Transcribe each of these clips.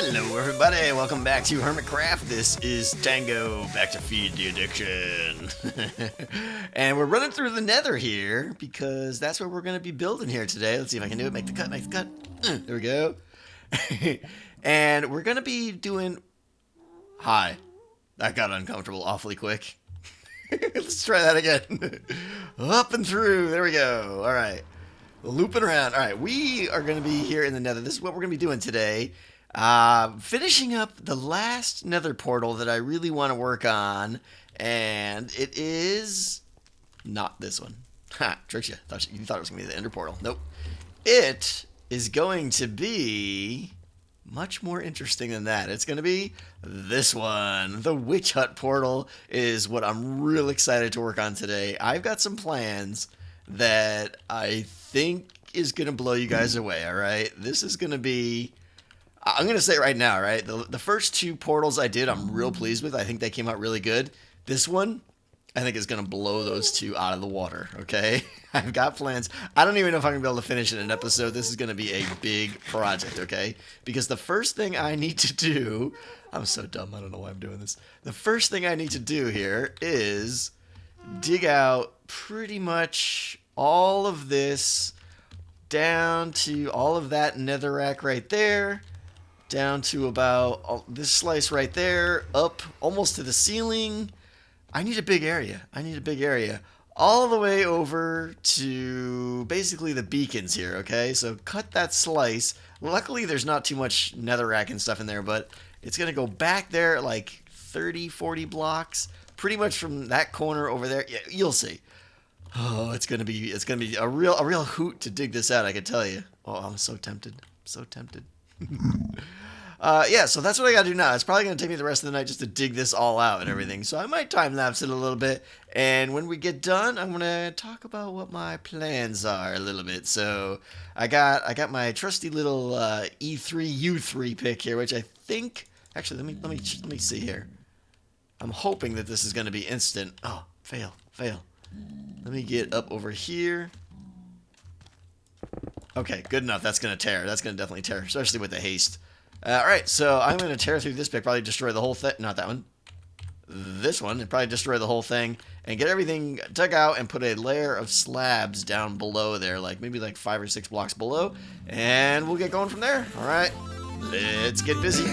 Hello everybody, welcome back to Hermitcraft. This is Tango, back to feed the addiction. And we're running through the nether here, because that's what we're going to be building here today. Let's see if I can do it, make the cut. There we go. And we're going to be doing... Hi. That got uncomfortable awfully quick. Let's try that again. Up and through, there we go. Alright. Looping around. Alright, we are going to be here in the nether. This is what we're going to be doing today. Finishing up the last nether portal that I really want to work on, and it is not this one. Ha, tricked you. You thought it was going to be the ender portal. Nope. It is going to be much more interesting than that. It's going to be this one. The witch hut portal is what I'm real excited to work on today. I've got some plans that I think is going to blow you guys away, all right? This is going to be... I'm going to say it right now, right? The first two portals I did, I'm real pleased with. I think they came out really good. This one, I think is going to blow those two out of the water, okay? I've got plans. I don't even know if I'm going to be able to finish in an episode. This is going to be a big project, okay? Because the first thing I need to do... I'm so dumb. I don't know why I'm doing this. The first thing I need to do here is dig out pretty much all of this down to all of that netherrack right there. Down to about this slice right there, up almost to the ceiling. I need a big area. All the way over to basically the beacons here, okay? So cut that slice. Luckily, there's not too much netherrack and stuff in there, but it's going to go back there like 30, 40 blocks. Pretty much from that corner over there. Yeah, you'll see. Oh, it's gonna be a real hoot to dig this out, I can tell you. Oh, I'm so tempted. Yeah, so that's what I gotta do now. It's probably gonna take me the rest of the night just to dig this all out and everything. So I might time lapse it a little bit. And when we get done, I'm gonna talk about what my plans are a little bit. So I got my trusty little E3 U3 pick here, which I think actually let me see here. I'm hoping that this is gonna be instant. Oh, fail. Let me get up over here. Okay, good enough. That's gonna tear. That's gonna definitely tear, especially with the haste. Alright, so I'm going to tear through this pick, probably destroy the whole thing. Not that one. This one, and probably destroy the whole thing. And get everything dug out and put a layer of slabs down below there, like maybe like 5 or 6 blocks below. And we'll get going from there. Alright, let's get busy.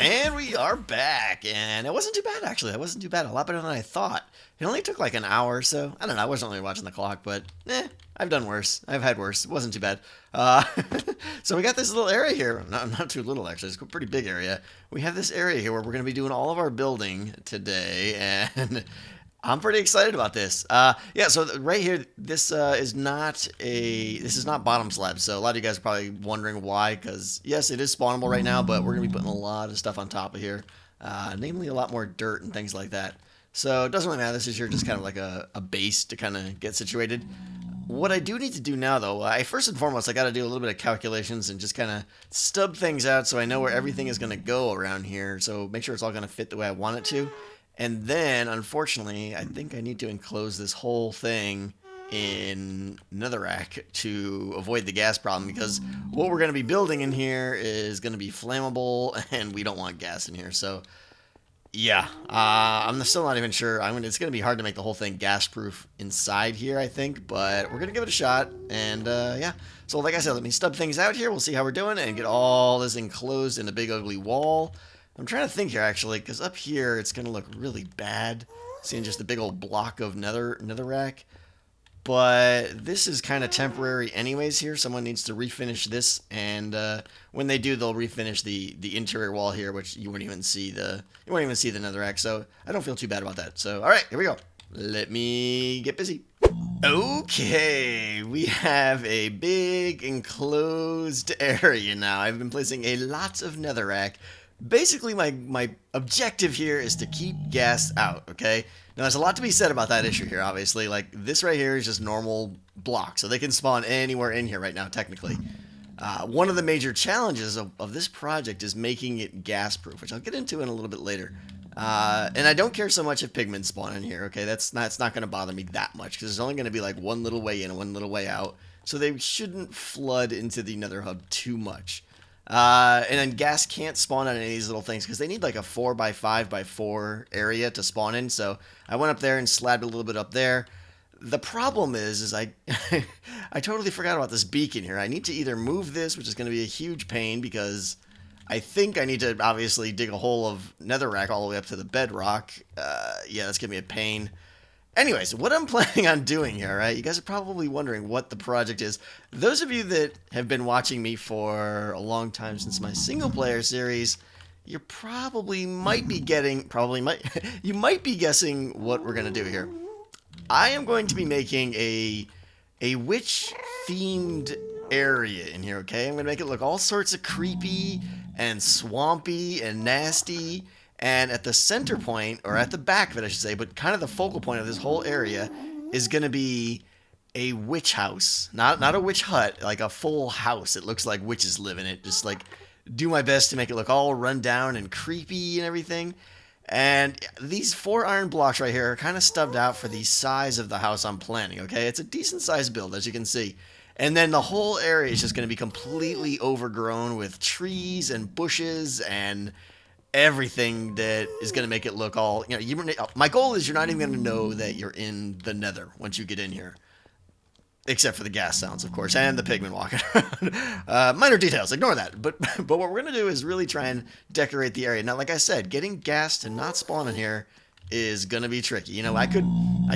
And we are back, and it wasn't too bad, actually. It wasn't too bad. A lot better than I thought. It only took like an hour or so. I don't know. I wasn't really watching the clock, but I've done worse. I've had worse. It wasn't too bad. So we got this little area here. Not too little, actually. It's a pretty big area. We have this area here where we're going to be doing all of our building today, and I'm pretty excited about this. Yeah, so right here, this is not bottom slab. So a lot of you guys are probably wondering why, because yes, it is spawnable right now, but we're gonna be putting a lot of stuff on top of here, namely a lot more dirt and things like that. So it doesn't really matter. This is just kind of like a base to kind of get situated. What I do need to do now, though, first and foremost, I got to do a little bit of calculations and just kind of stub things out so I know where everything is going to go around here. So make sure it's all going to fit the way I want it to. And then, unfortunately, I think I need to enclose this whole thing in netherrack to avoid the gas problem, because what we're going to be building in here is going to be flammable, and we don't want gas in here. So yeah, I'm still not even sure. It's going to be hard to make the whole thing gas proof inside here, I think, but we're going to give it a shot. And yeah, so like I said, let me stub things out here. We'll see how we're doing and get all this enclosed in a big ugly wall. I'm trying to think here, actually, because up here it's going to look really bad, seeing just a big old block of netherrack. But this is kind of temporary anyways here. Someone needs to refinish this, and when they do, they'll refinish the interior wall here, which you won't even see the netherrack. So I don't feel too bad about that. So all right, here we go. Let me get busy. Okay, we have a big enclosed area now. I've been placing a lot of netherrack. Basically, my objective here is to keep gas out, okay? Now, there's a lot to be said about that issue here, obviously. Like, this right here is just normal block, so they can spawn anywhere in here right now, technically. One of the major challenges of this project is making it gas-proof, which I'll get into in a little bit later. And I don't care so much if pigmen spawn in here, okay? It's not going to bother me that much, because there's only going to be like one little way in and one little way out, so they shouldn't flood into the nether hub too much. And then gas can't spawn on any of these little things because they need like a 4x5x4 area to spawn in. So I went up there and slabbed a little bit up there. The problem is I I totally forgot about this beacon here. I need to either move this, which is going to be a huge pain because I think I need to obviously dig a hole of netherrack all the way up to the bedrock. Yeah, that's going to be a pain. Anyways, what I'm planning on doing here, right? You guys are probably wondering what the project is. Those of you that have been watching me for a long time since my single player series, you probably might be guessing what we're going to do here. I am going to be making a witch themed area in here, okay? I'm going to make it look all sorts of creepy and swampy and nasty. And at the center point, or at the back of it, I should say, but kind of the focal point of this whole area is going to be a witch house. Not a witch hut, like a full house. It looks like witches live in it. Just like do my best to make it look all run down and creepy and everything. And these 4 iron blocks right here are kind of stubbed out for the size of the house I'm planning, okay? It's a decent sized build, as you can see. And then the whole area is just going to be completely overgrown with trees and bushes and everything that is going to make it look all, my goal is you're not even going to know that you're in the nether once you get in here. Except for the gas sounds, of course, and the pigmen walking around. Minor details, ignore that. But what we're going to do is really try and decorate the area. Now, like I said, getting gas to not spawn in here is going to be tricky. I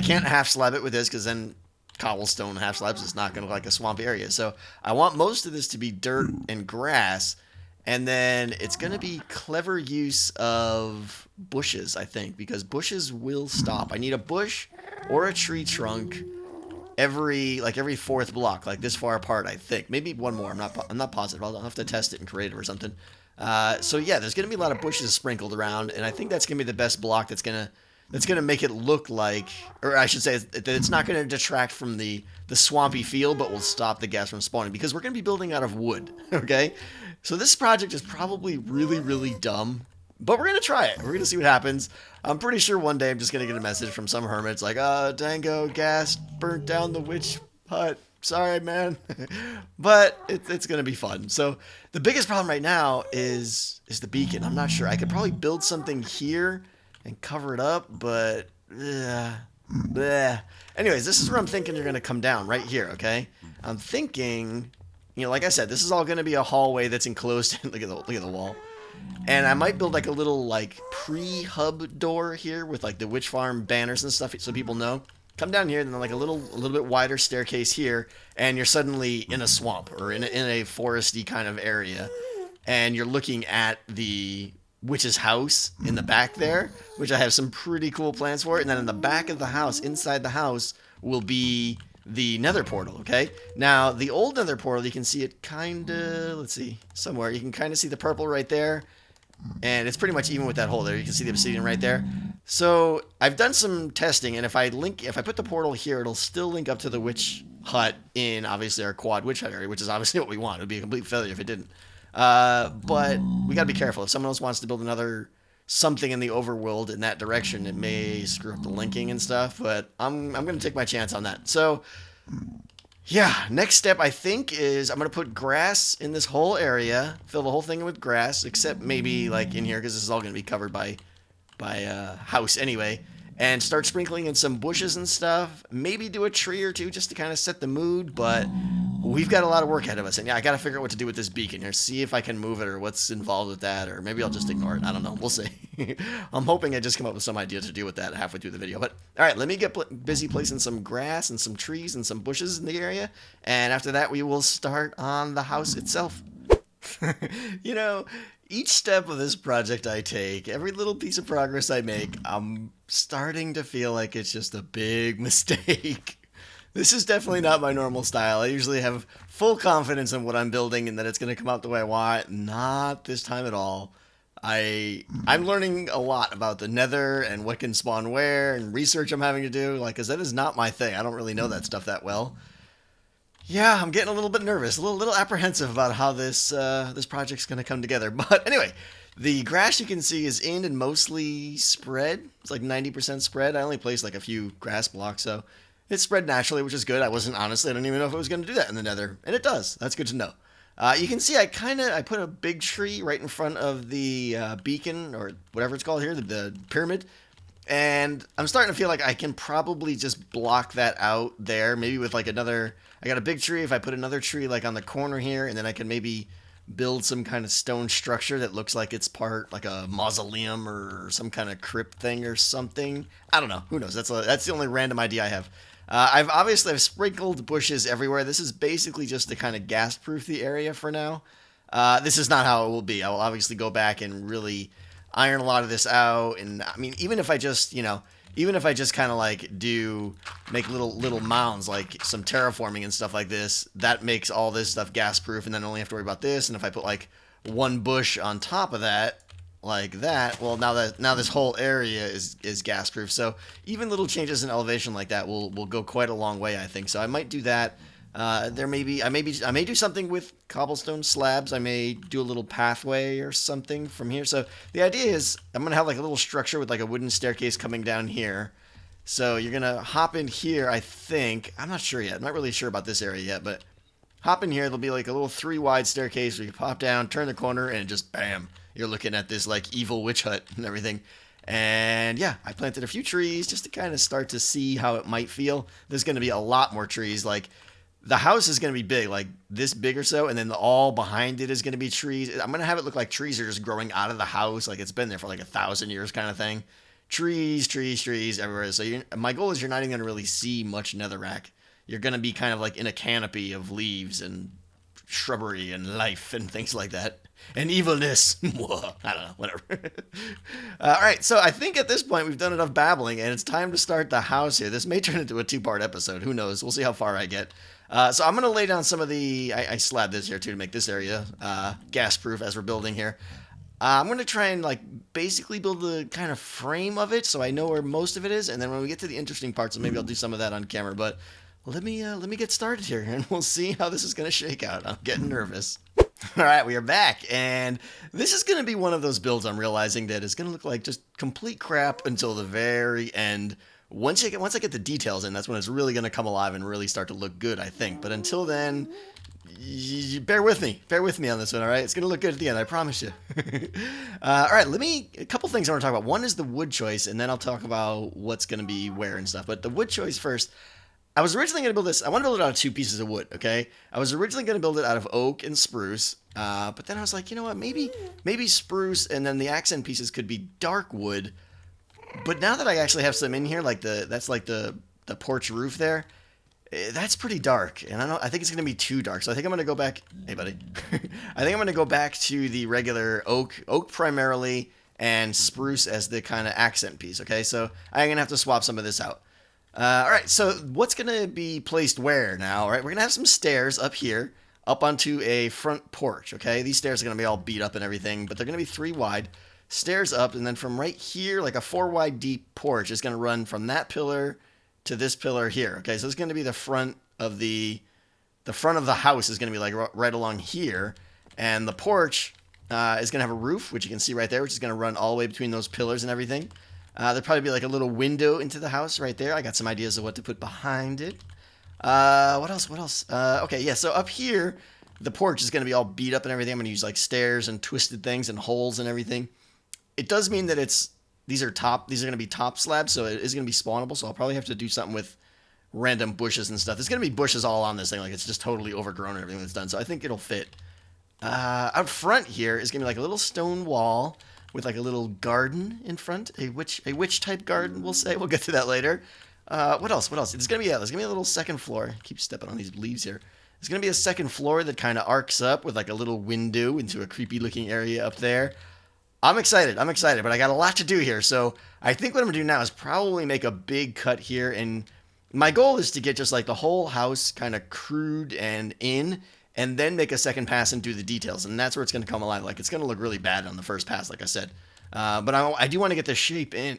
can't half slab it with this because then cobblestone half slabs is not going to look like a swampy area. So I want most of this to be dirt and grass. And then it's going to be clever use of bushes, I think, because bushes will stop. I need a bush or a tree trunk every 4th block, like this far apart, I think. Maybe one more. I'm not positive. I'll have to test it in creative or something. So yeah, there's going to be a lot of bushes sprinkled around, and I think that's going to be the best block that's going to make it look like, or I should say that it's not going to detract from the swampy feel, but will stop the gas from spawning, because we're going to be building out of wood, okay? So this project is probably really, really dumb, but we're going to try it. We're going to see what happens. I'm pretty sure one day I'm just going to get a message from some hermits like, Tango, gas burnt down the witch hut. Sorry, man. But it's going to be fun. So the biggest problem right now is the beacon. I'm not sure. I could probably build something here and cover it up, but bleh. Anyways, this is where I'm thinking you're going to come down, right here, okay? I'm thinking, like I said, this is all going to be a hallway that's enclosed. Look at the wall. And I might build like a little pre-hub door here with like the witch farm banners and stuff so people know. Come down here, and then like a little bit wider staircase here, and you're suddenly in a swamp or in a foresty kind of area, and you're looking at the witch's house in the back there, which I have some pretty cool plans for. And then in the back of the house, inside the house, will be the nether portal, okay? Now, the old nether portal, you can see it let's see, somewhere. You can kind of see the purple right there, and it's pretty much even with that hole there. You can see the obsidian right there. So, I've done some testing, and if I put the portal here, it'll still link up to the witch hut in, obviously, our quad witch hut area, which is obviously what we want. It would be a complete failure if it didn't. But we gotta be careful. If someone else wants to build another something in the overworld in that direction, it may screw up the linking and stuff, but I'm gonna take my chance on that. So Yeah, next step I think is I'm gonna put grass in this whole area, fill the whole thing with grass, except maybe like in here because this is all gonna be covered by house anyway, and start sprinkling in some bushes and stuff. Maybe do a tree or two just to kind of set the mood, but we've got a lot of work ahead of us, and yeah, I got to figure out what to do with this beacon here. See if I can move it or what's involved with that, or maybe I'll just ignore it. I don't know. We'll see. I'm hoping I just come up with some idea to do with that halfway through the video. But all right, let me get busy placing some grass and some trees and some bushes in the area, and after that, we will start on the house itself. You know, each step of this project I take, every little piece of progress I make, I'm starting to feel like it's just a big mistake. This is definitely not my normal style. I usually have full confidence in what I'm building and that it's going to come out the way I want. Not this time at all. I'm learning a lot about the nether and what can spawn where and research I'm having to do, like, because that is not my thing. I don't really know that stuff that well. Yeah, I'm getting a little bit nervous, a little apprehensive about how this project's going to come together. But anyway, the grass you can see is in and mostly spread. It's like 90% spread. I only placed like a few grass blocks, so it's spread naturally, which is good. I didn't even know if it was going to do that in the nether, and it does. That's good to know. You can see I put a big tree right in front of the beacon, or whatever it's called here, the pyramid. And I'm starting to feel like I can probably just block that out there, maybe with like another. I got a big tree. If I put another tree like on the corner here, and then I can maybe build some kind of stone structure that looks like it's part like a mausoleum or some kind of crypt thing or something. I don't know. Who knows? That's the only random idea I have. I've sprinkled bushes everywhere. This is basically just to kind of gas-proof the area for now. This is not how it will be. I will obviously go back and really iron a lot of this out. And I mean, even if I just kind of like make little mounds, like some terraforming and stuff like this, that makes all this stuff gas-proof, and then I only have to worry about this. And if I put like one bush on top of that, like that, well, now this whole area is gas proof. So even little changes in elevation like that will go quite a long way, I think. So I might do that. I may do something with cobblestone slabs. I may do a little pathway or something from here. So the idea is I'm gonna have like a little structure with like a wooden staircase coming down here. So you're gonna hop in here, I think. I'm not sure yet. I'm not really sure about this area yet, but hop in here. There'll be like a little 3-wide staircase where you pop down, turn the corner, and just bam, you're looking at this like evil witch hut and everything. And yeah, I planted a few trees just to kind of start to see how it might feel. There's going to be a lot more trees. Like the house is going to be big, like this big or so, and then all behind it is going to be trees. I'm going to have it look like trees are just growing out of the house, like it's been there for like 1,000 years kind of thing. Trees everywhere. So my goal is you're not even going to really see much netherrack. You're going to be kind of like in a canopy of leaves and shrubbery and life and things like that. And evilness. I don't know, whatever. All right, so I think at this point we've done enough babbling, and it's time to start the house here. This may turn into a 2-part episode. Who knows? We'll see how far I get. So I'm going to lay down some of the... I slabbed this here, too, to make this area gas-proof as we're building here. I'm going to try and, like, basically build the kind of frame of it so I know where most of it is, and then when we get to the interesting parts, maybe I'll do some of that on camera, but... Let me get started here, and we'll see how this is going to shake out. I'm getting nervous. All right, we are back, and this is going to be one of those builds I'm realizing that is going to look like just complete crap until the very end. Once I get the details in, that's when it's really going to come alive and really start to look good, I think. But until then, bear with me on this one, all right? It's going to look good at the end, I promise you. All right, a couple things I want to talk about. One is the wood choice, and then I'll talk about what's going to be where and stuff. But the wood choice first. I was originally going to build this. I want to build it out of 2 pieces of wood, okay? I was originally going to build it out of oak and spruce, but then I was like, you know what? Maybe spruce, and then the accent pieces could be dark wood. But now that I actually have some in here, like that's like the porch roof there, that's pretty dark, and I think it's going to be too dark. So I think I'm going to go back. Hey, buddy. I think I'm going to go back to the regular oak primarily, and spruce as the kind of accent piece. Okay, so I'm going to have to swap some of this out. All right, so what's going to be placed where now? All right, we're going to have some stairs up here, up onto a front porch, okay? These stairs are going to be all beat up and everything, but they're going to be 3 wide. Stairs up, and then from right here, like a 4-wide deep porch is going to run from that pillar to this pillar here, okay? So it's going to be the front of the house is going to be like right along here, and the porch is going to have a roof, which you can see right there, which is going to run all the way between those pillars and everything. There'll probably be like a little window into the house right there. I got some ideas of what to put behind it. What else? What else? Okay, yeah. So up here, the porch is going to be all beat up and everything. I'm going to use like stairs and twisted things and holes and everything. It does mean that these are going to be top slabs, so it is going to be spawnable. So I'll probably have to do something with random bushes and stuff. There's going to be bushes all on this thing, like it's just totally overgrown and everything that's done. So I think it'll fit. Out front here is going to be like a little stone wall with like a little garden in front, a witch type garden. We'll say we'll get to that later. What else? What else? There's gonna be a little second floor. I keep stepping on these leaves here. There's gonna be a second floor that kind of arcs up with like a little window into a creepy looking area up there. I'm excited. I'm excited, but I got a lot to do here. So I think what I'm gonna do now is probably make a big cut here, and my goal is to get just like the whole house kind of crude and in, and then make a second pass and do the details, and that's where it's gonna come alive. Like it's gonna look really bad on the first pass, like I said. But I do want to get the shape in.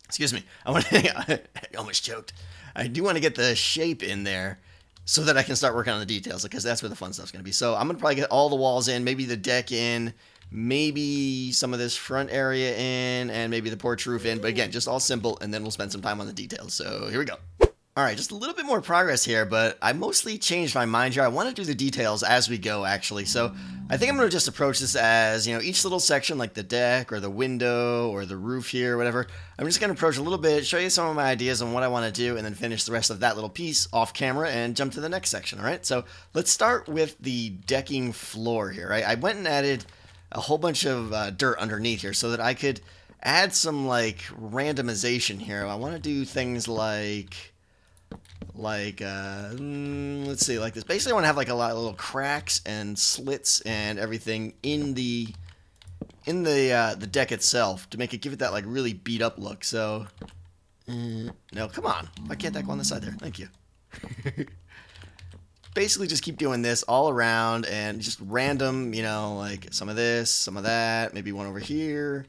Excuse me. I almost choked. I do want to get the shape in there so that I can start working on the details, because that's where the fun stuff's going to be. So I'm going to probably get all the walls in, maybe the deck in, maybe some of this front area in, and maybe the porch roof in. But again, just all simple, and then we'll spend some time on the details. So here we go. All right, just a little bit more progress here, but I mostly changed my mind here. I want to do the details as we go, actually. So I think I'm going to just approach this as, each little section, like the deck or the window or the roof here, or whatever. I'm just going to approach a little bit, show you some of my ideas on what I want to do, and then finish the rest of that little piece off camera and jump to the next section, all right? So let's start with the decking floor here, right? I went and added a whole bunch of dirt underneath here so that I could add some, like, randomization here. I want to do things like let's see, like this. Basically, I want to have like a lot of little cracks and slits and everything in the deck itself to give it that like really beat up look. So no, come on, why can't that go on the side there? Thank you. Basically, just keep doing this all around and just random, like some of this, some of that, maybe one over here,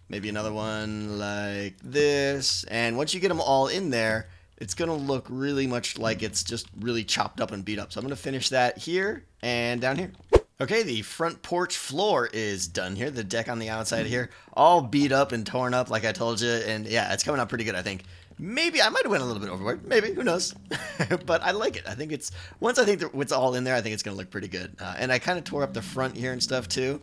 maybe another one like this. And once you get them all in there, it's going to look really much like it's just really chopped up and beat up. So I'm going to finish that here and down here. Okay, the front porch floor is done here. The deck on the outside here, all beat up and torn up like I told you. And yeah, it's coming out pretty good, I think. Maybe I might have went a little bit overboard. Maybe, who knows? But I like it. I think once I think that what's all in there, I think it's going to look pretty good. And I kind of tore up the front here and stuff too.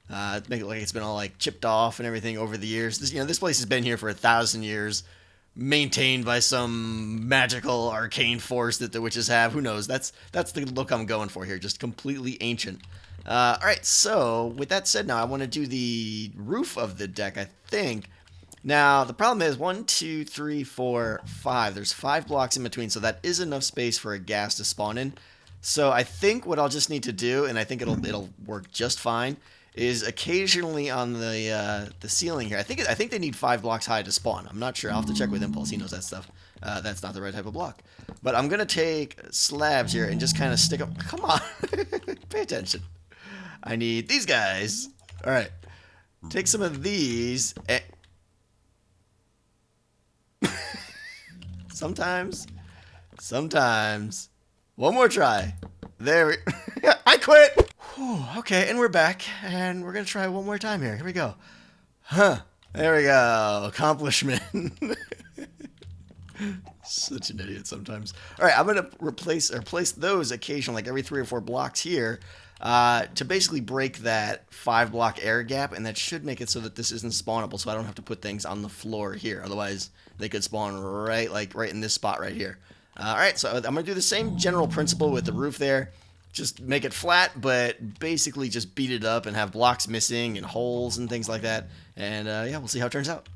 To make it like it's been all like chipped off and everything over the years. This place has been here for 1,000 years. Maintained by some magical arcane force that the witches have. Who knows? That's the look I'm going for here. Just completely ancient. All right, so with that said, now I want to do the roof of the deck, I think. Now, the problem is 1, 2, 3, 4, 5. There's 5 blocks in between, so that is enough space for a ghast to spawn in. So I think what I'll just need to do, and I think it'll work just fine, is occasionally on the ceiling here. I think they need 5 blocks high to spawn. I'm not sure. I'll have to check with Impulse. He knows that stuff. That's not the right type of block. But I'm gonna take slabs here and just kind of stick them. Come on, pay attention. I need these guys. All right, take some of these. Sometimes. One more try. There we. I quit. Whew, okay, and we're back, and we're gonna try one more time here. Here we go. There we go. Accomplishment. Such an idiot sometimes. All right, I'm gonna place those occasionally, like every 3 or 4 blocks here, to basically break that 5-block air gap, and that should make it so that this isn't spawnable, so I don't have to put things on the floor here. Otherwise, they could spawn right in this spot right here. All right, so I'm gonna do the same general principle with the roof there. Just make it flat, but basically just beat it up and have blocks missing and holes and things like that. And yeah, we'll see how it turns out.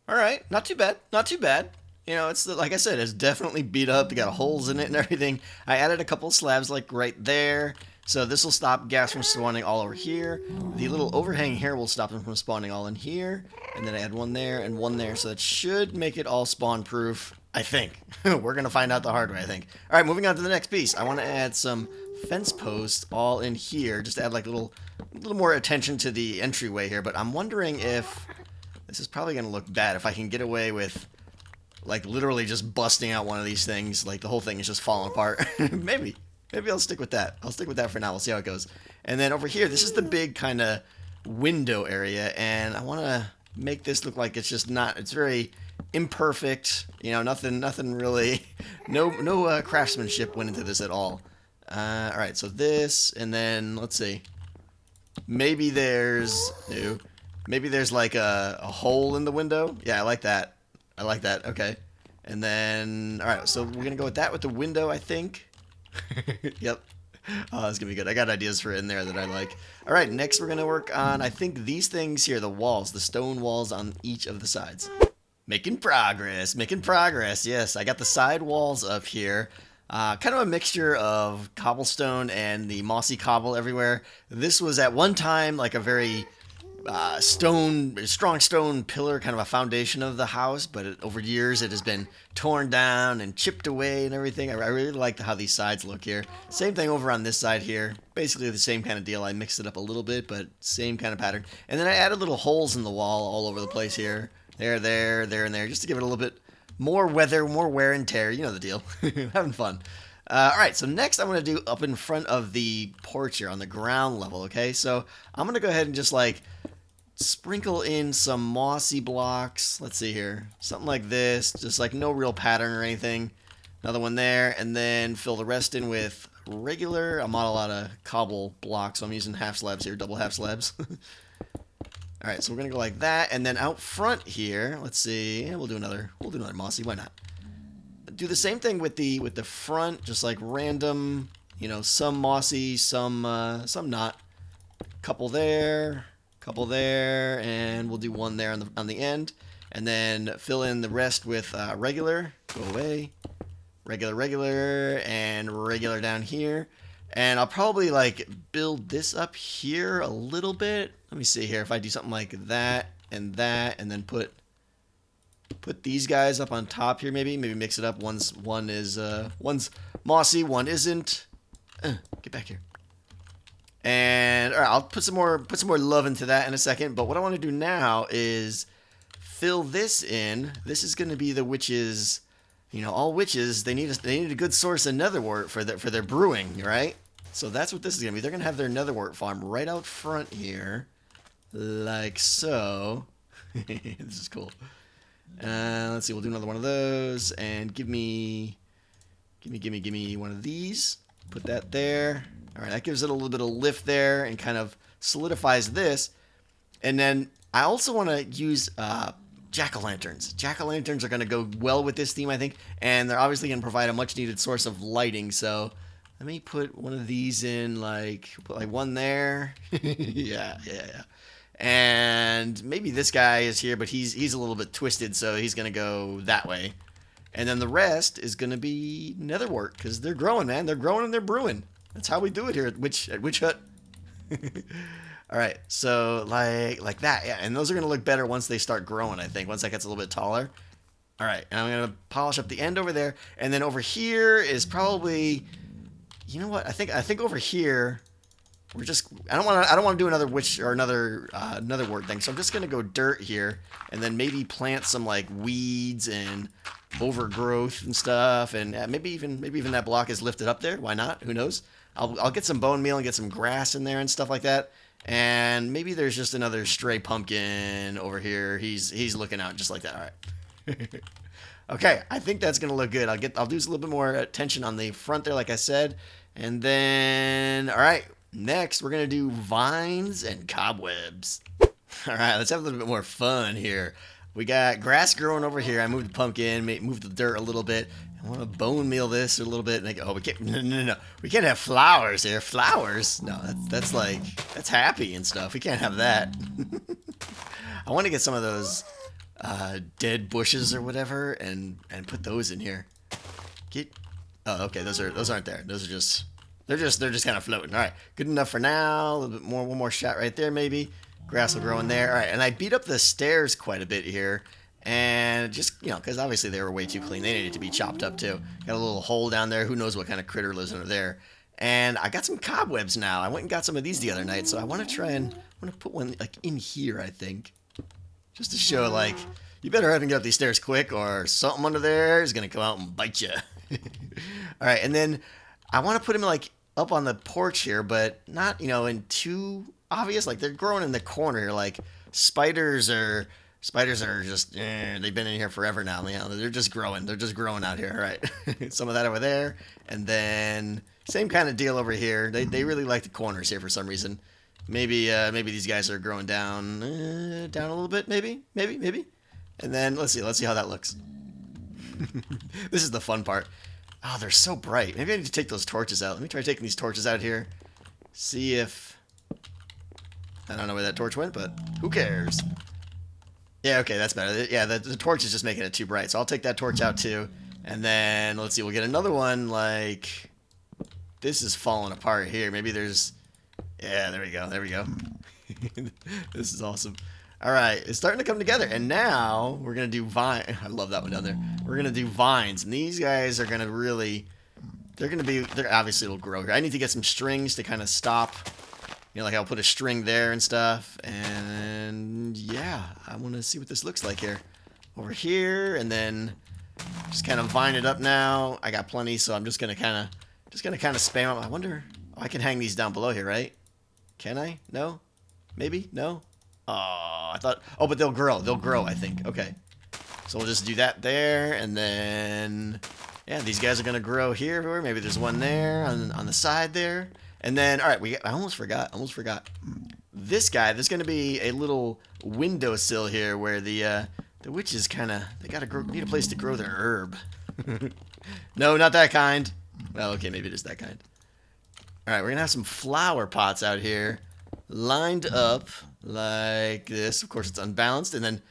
All right, not too bad, not too bad. It's like I said, it's definitely beat up. It got holes in it and everything. I added a couple slabs like right there. So this will stop gas from spawning all over here. The little overhang here will stop them from spawning all in here. And then I add one there and one there. So that should make it all spawn proof, I think. We're going to find out the hard way, I think. All right, moving on to the next piece. I want to add some fence posts all in here, just to add like a little more attention to the entryway here. But I'm wondering if this is probably going to look bad if I can get away with like literally just busting out one of these things, like the whole thing is just falling apart. Maybe I'll stick with that. I'll stick with that for now. We'll see how it goes. And then over here, this is the big kind of window area, and I want to make this look like it's just not. It's very imperfect. You know, nothing really. No craftsmanship went into this at all. All right, so this, and then let's see. Maybe there's no. Maybe there's like a hole in the window. Yeah, I like that. I like that. Okay. And then, all right, so we're gonna go with that with the window, I think. Yep. Oh, that's gonna be good. I got ideas for in there that I like. All right, next we're gonna work on, I think, these things here, the walls, the stone walls on each of the sides. Making progress, making progress. Yes, I got the side walls up here. Kind of a mixture of cobblestone and the mossy cobble everywhere. This was at one time like a very strong stone pillar, kind of a foundation of the house, but over years it has been torn down and chipped away and everything. I really like how these sides look here. Same thing over on this side here. Basically the same kind of deal. I mixed it up a little bit, but same kind of pattern. And then I added little holes in the wall all over the place here. There, and there, just to give it a little bit more weather, more wear and tear. You know the deal. Having fun. All right, so next I'm going to do up in front of the porch here on the ground level, okay? So I'm going to go ahead and just like sprinkle in some mossy blocks. Let's see here. Something like this, just like no real pattern or anything. Another one there, and then fill the rest in with regular. I'm on a lot of cobble blocks, so I'm using half slabs here, double half slabs. All right, so we're gonna go like that, and then out front here, let's see. Yeah, we'll do another mossy. Why not? Do the same thing with the front, just like random. You know, some mossy, some not. Couple there, and we'll do one there on the end, and then fill in the rest with regular. Go away. Regular, and regular down here. And I'll probably like build this up here a little bit. Let me see here if I do something like that, and then put these guys up on top here. Maybe mix it up. One's mossy, one isn't. Get back here. And all right, I'll put some more love into that in a second. But what I want to do now is fill this in. This is going to be the witches. You know, all witches, they need a good source of netherwort for their brewing, right? So that's what this is going to be. They're going to have their netherwort farm right out front here, like so. This is cool. Let's see, we'll do another one of those, and give me one of these. Put that there. All right, that gives it a little bit of lift there and kind of solidifies this. And then I also want to use jack-o'-lanterns. Jack-o'-lanterns are going to go well with this theme, I think, and they're obviously going to provide a much-needed source of lighting. So let me put one of these in, put one there. Yeah. And maybe this guy is here, but he's a little bit twisted, so he's going to go that way. And then the rest is going to be netherwort, because they're growing, man. They're growing and they're brewing. That's how we do it here at Witch Hut. All right, so like that, yeah. And those are going to look better once they start growing, I think, once that gets a little bit taller. All right, and I'm going to polish up the end over there. And then over here is probably, you know what? I think over here, I don't want to do another witch or another word thing. So I'm just going to go dirt here and then maybe plant some like weeds and overgrowth and stuff, and maybe even that block is lifted up there. Why not? Who knows? I'll get some bone meal and get some grass in there and stuff like that. And maybe there's just another stray pumpkin over here. He's looking out just like that. All right. Okay, I think that's gonna look good. I'll do a little bit more attention on the front there, like I said, and then all right. Next, we're gonna do vines and cobwebs. All right, let's have a little bit more fun here. We got grass growing over here. I moved the pumpkin, moved the dirt a little bit. I want to bone meal this a little bit. And we can't. No. We can't have flowers here. Flowers? No, that's happy and stuff. We can't have that. I want to get some of those dead bushes or whatever and put those in here. Oh, okay. Those aren't there. Those are just. They're just kind of floating. All right, good enough for now. A little bit more, one more shot right there, maybe. Grass will grow in there. All right, and I beat up the stairs quite a bit here, and just because obviously they were way too clean. They needed to be chopped up too. Got a little hole down there. Who knows what kind of critter lives under there? And I got some cobwebs now. I went and got some of these the other night, so I want to put one like in here. I think, just to show like you better hurry and get up these stairs quick, or something under there is gonna come out and bite you. All right, and then I want to put them like up on the porch here, but not, in too obvious. Like they're growing in the corner here, like spiders or Spiders are just, they've been in here forever now. You know, they're just growing. They're just growing out here. All right. Some of that over there. And then same kind of deal over here. They really like the corners here for some reason. Maybe these guys are growing down a little bit. Maybe. And then let's see how that looks. This is the fun part. Oh, they're so bright. Maybe I need to take those torches out. Let me try taking these torches out here. See if... I don't know where that torch went, but who cares? Yeah, okay, that's better. Yeah, the torch is just making it too bright, so I'll take that torch out too. And then, let's see, we'll get another one, like... This is falling apart here. Maybe there's... Yeah, there we go. This is awesome. Alright, it's starting to come together. And now, we're going to do vine... I love that one down there. We're going to do vines. And these guys are going to really... They're obviously it'll grow here. I need to get some strings to kind of stop... You know, like I'll put a string there and stuff, and yeah, I want to see what this looks like here. Over here, and then just kind of vine it up now. I got plenty, so I'm just gonna kind of spam them. I wonder, I can hang these down below here, right? Can I? No? Maybe? No? Oh, I thought, oh, but they'll grow, I think. Okay. So we'll just do that there, and then, yeah, these guys are gonna grow here, or maybe there's one there on the side there. And then, all right, I almost forgot. This guy, there's going to be a little windowsill here where the witches kind of, they need a place to grow their herb. No, not that kind. Well, okay, maybe it is that kind. All right, we're going to have some flower pots out here lined up like this. Of course, it's unbalanced. And then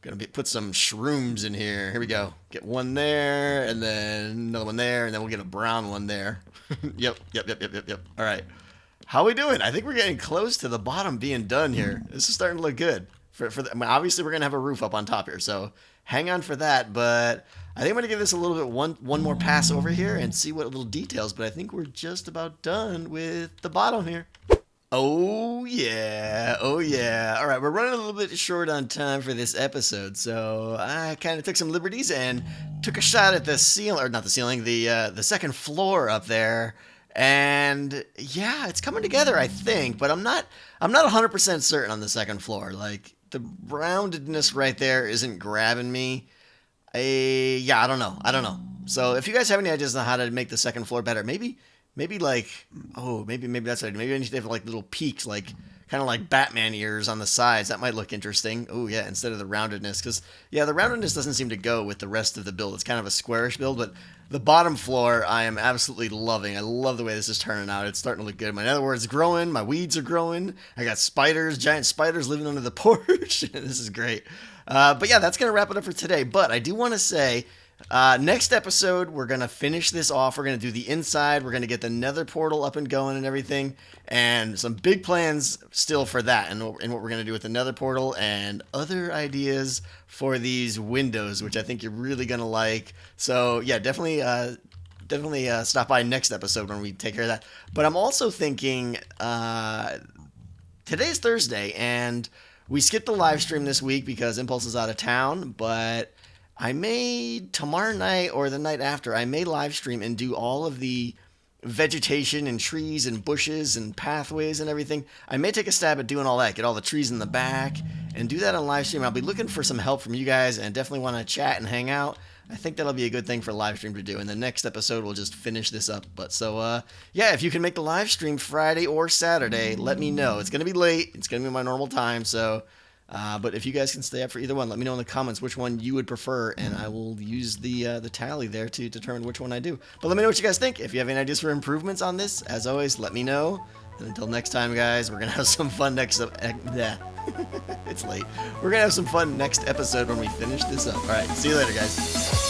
going to put some shrooms in here. Here we go. Get one there, and then another one there, and then we'll get a brown one there. Yep. All right. How are we doing? I think we're getting close to the bottom being done here. This is starting to look good. I mean, obviously, we're going to have a roof up on top here, so hang on for that. But I think I'm going to give this a little bit one more pass over here and see what little details. But I think we're just about done with the bottom here. Oh, yeah. All right, we're running a little bit short on time for this episode, so I kind of took some liberties and took a shot at the ceiling, or not the ceiling, the second floor up there. And yeah, it's coming together, I think, but I'm not 100% certain on the second floor. Like, the roundedness right there isn't grabbing me. Yeah, I don't know. So if you guys have any ideas on how to make the second floor better, maybe like, oh, maybe that's what I do. Maybe I need to have like little peaks, like kind of like Batman ears on the sides. That might look interesting. Oh yeah, instead of the roundedness, because yeah, the roundedness doesn't seem to go with the rest of the build. It's kind of a squarish build, but the bottom floor I am absolutely loving. I love the way this is turning out. It's starting to look good. My nether ward's growing. My weeds are growing. I got spiders, giant spiders living under the porch. This is great. But yeah, that's gonna wrap it up for today. But I do want to say. Next episode, we're going to finish this off. We're going to do the inside. We're going to get the nether portal up and going and everything. And some big plans still for that and what we're going to do with the nether portal and other ideas for these windows, which I think you're really going to like. So, yeah, definitely stop by next episode when we take care of that. But I'm also thinking today's Thursday, and we skipped the live stream this week because Impulse is out of town, but I may, tomorrow night or the night after, I may live stream and do all of the vegetation and trees and bushes and pathways and everything. I may take a stab at doing all that, get all the trees in the back, and do that on live stream. I'll be looking for some help from you guys and definitely want to chat and hang out. I think that'll be a good thing for live stream to do. And the next episode, we'll just finish this up. But so, yeah, if you can make the live stream Friday or Saturday, let me know. It's going to be late. It's going to be my normal time, so... but if you guys can stay up for either one, let me know in the comments which one you would prefer, and I will use the tally there to determine which one I do. But let me know what you guys think. If you have any ideas for improvements on this, as always, let me know. And until next time, guys, we're going to have some fun next... It's late. We're going to have some fun next episode when we finish this up. All right, see you later, guys.